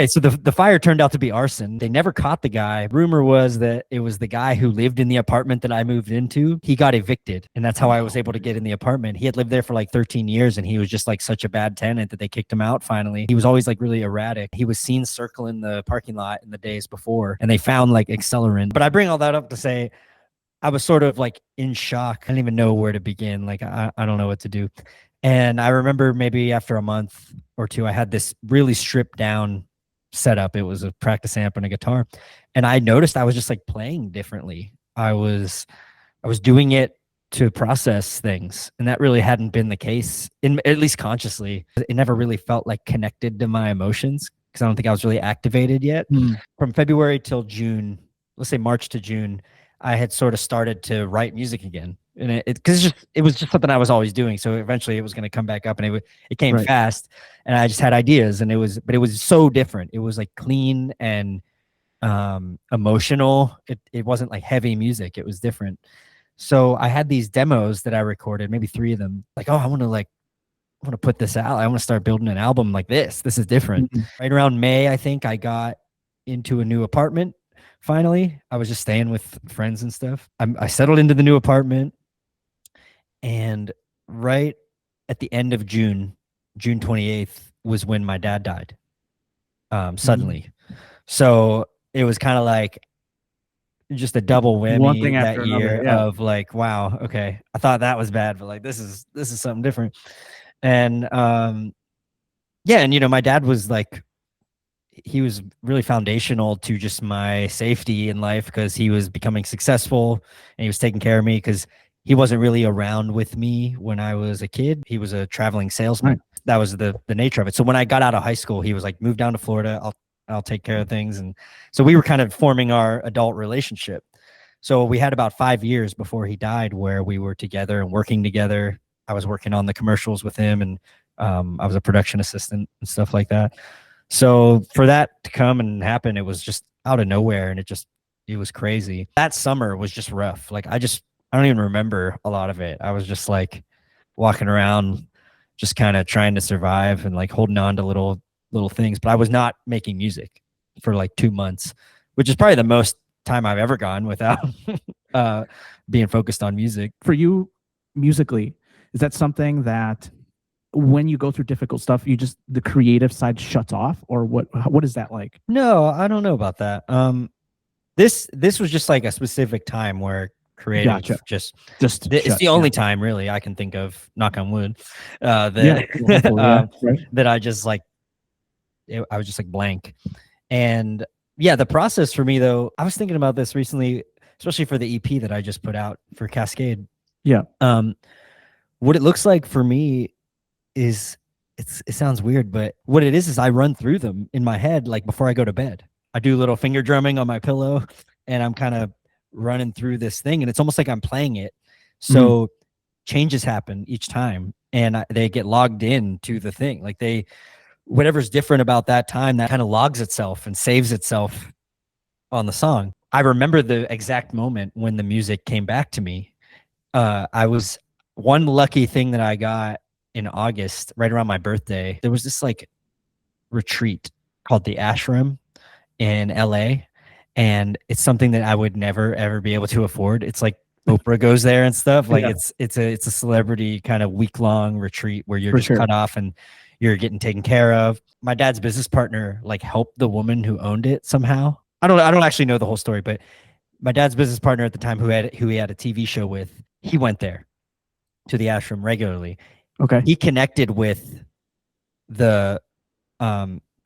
Okay, so the fire turned out to be arson. They never caught the guy. Rumor was that it was the guy who lived in the apartment that I moved into. He got evicted, and that's how I was able to get in the apartment. He had lived there for like 13 years, and he was just like such a bad tenant that they kicked him out finally. He was always like really erratic. He was seen circling the parking lot in the days before, and they found like accelerant. But I bring all that up to say I was sort of like in shock. I didn't even know where to begin. Like, I don't know what to do. And I remember maybe after a month or two, I had this really stripped down setup. It was a practice amp and a guitar. And I noticed I was just like playing differently. I was doing it to process things. And that really hadn't been the case, in at least consciously. It never really felt like connected to my emotions because I don't think I was really activated yet. From February till June, let's say March to June, I had sort of started to write music again. And because it was just something I was always doing. So eventually it was going to come back up, and it came fast, and I just had ideas, and but it was so different. It was like clean and emotional. It wasn't like heavy music. It was different. So I had these demos that I recorded, maybe 3 of them. Like, oh, I want to put this out. I want to start building an album like this. This is different. Right around May, I think I got into a new apartment. Finally, I was just staying with friends and stuff. I settled into the new apartment. And right at the end of June 28th was when my dad died, suddenly. So it was kind of like just a double whammy that year of like, wow, okay, I thought that was bad, but like this is something different. And yeah, and my dad was like, he was really foundational to just my safety in life because he was becoming successful and he was taking care of me because he wasn't really around with me when I was a kid. He was a traveling salesman. Right. That was the nature of it. So when I got out of high school, he was like, move down to Florida. I'll take care of things. And so we were kind of forming our adult relationship. So we had about 5 years before he died where we were together and working together. I was working on the commercials with him, and I was a production assistant and stuff like that. So for that to come and happen, it was just out of nowhere, and it was crazy. That summer was just rough. Like I don't even remember a lot of it. I was just like walking around, just kind of trying to survive and like holding on to little things. But I was not making music for like 2 months, which is probably the most time I've ever gone without being focused on music. For you, musically, is that something that when you go through difficult stuff, the creative side shuts off, or what is that like? No, I don't know about that. This was just like a specific time where creative it's the only time really I can think of, knock on wood, that I just like I was just like blank. And yeah, the process for me though, I was thinking about this recently, especially for the EP that I just put out for Cascade. What it looks like for me is it sounds weird, but what it is I run through them in my head like before I go to bed. I do a little finger drumming on my pillow, and I'm kind of running through this thing, and it's almost like I'm playing it. So changes happen each time, and they get logged in to the thing. Like whatever's different about that time, that kind of logs itself and saves itself on the song. I remember the exact moment when the music came back to me. I was one lucky thing that I got in August, right around my birthday. There was this like retreat called the Ashram in LA. And it's something that I would never, ever be able to afford. It's like Oprah goes there and stuff. Like it's a celebrity kind of week-long retreat where you're cut off and you're getting taken care of. My dad's business partner like helped the woman who owned it somehow. I don't actually know the whole story, but my dad's business partner at the time who he had a TV show with, he went there to the ashram regularly. Okay. He connected with the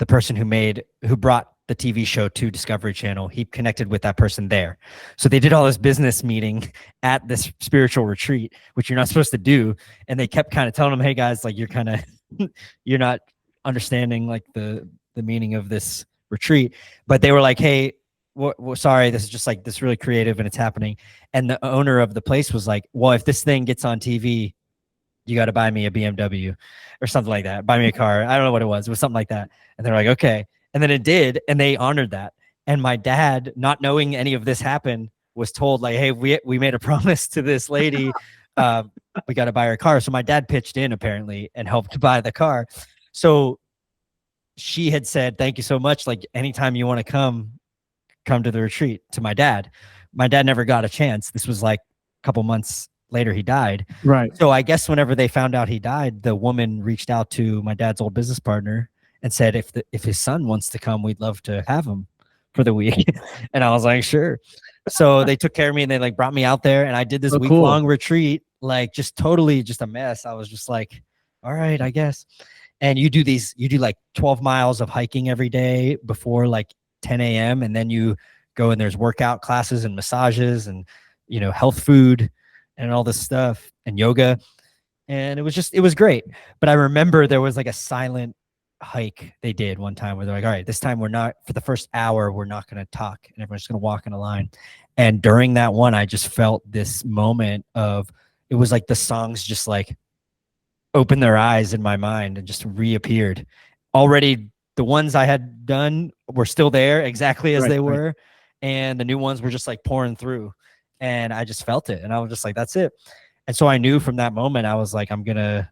person who brought the TV show to Discovery Channel. He connected with that person there. So they did all this business meeting at this spiritual retreat, which you're not supposed to do. And they kept kind of telling him, hey guys, like you're not understanding like the meaning of this retreat. But they were like, hey, we're sorry, this is just like this really creative and it's happening. And the owner of the place was like, well, if this thing gets on TV, you got to buy me a BMW or something like that. Buy me a car. I don't know what it was. It was something like that. And they're like, okay. And then it did, and they honored that. And my dad, not knowing any of this happened, was told like, hey, we made a promise to this lady. We got to buy her a car. So my dad pitched in apparently and helped buy the car. So she had said, thank you so much. Like, anytime you want to come to the retreat, to my dad. My dad never got a chance. This was like a couple months later, he died. Right. So I guess whenever they found out he died, the woman reached out to my dad's old business partner and said, if his son wants to come, we'd love to have him for the week. And I was like, sure. So they took care of me and they like brought me out there, and I did this week-long retreat, like just totally just a mess. I was just like, all right, I guess. And you do like 12 miles of hiking every day before like 10 a.m. And then you go and there's workout classes and massages and, you know, health food and all this stuff and yoga. And it was great. But I remember there was like a silent hike they did one time where they're like, all right, this time we're not, for the first hour, we're not going to talk and everyone's just going to walk in a line. And during that one, I just felt this moment of, it was like the songs just like opened their eyes in my mind and just reappeared. Already the ones I had done were still there exactly as they were. And the new ones were just like pouring through, and I just felt it. And I was just like, that's it. And so I knew from that moment, I was like, I'm going to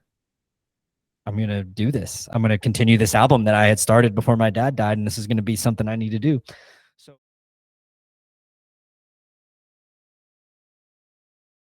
do this. I'm going to continue this album that I had started before my dad died. And this is going to be something I need to do. So